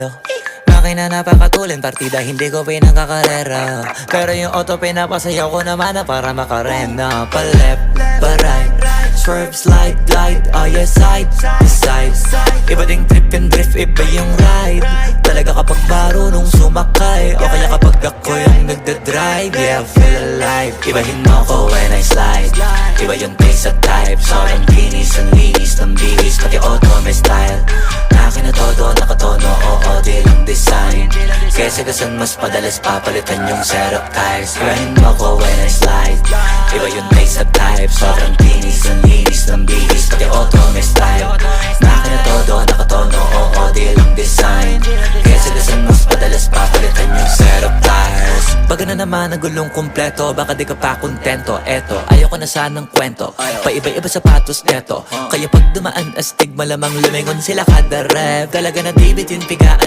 Makina napakatulin, partida hindi ko pinagkakarera. Pero yung auto pinapasayaw ko naman na para makarena. Pa-left, pa-right, swerve, slide, glide. Oh yeah, side to side. Iba ding trip and drift, iba yung ride. Talaga kapag marunong sumakay, o kaya kapag ako yung nagdadrive. Yeah, feel alive. Ibahin mo ko when I slide. Iba yung taste at type. Sobrang kinis, ang linis ng bihis. Pati auto may style. Akin na todo, nakatono, oo, di lang design. Kesa gasan mas padalas papalitan yung setup tires. Ibahin mo ko when I slide. Iba yung taste at type. Sobrang kinis, ang linis ng bihis. Pati auto may style. Akin na todo, nakatono, oo, di lang design. Kesa gasan mas padalas papalitan yung setup tires. Pag na naman ang gulong kumpleto, baka di ka pa kontento. Eto, ayoko na sanang kwento, paiba-iba sapatos neto. Kaya pag dumaan astig, malamang lumingon sila kada rep. Talaga na David yung pigaan.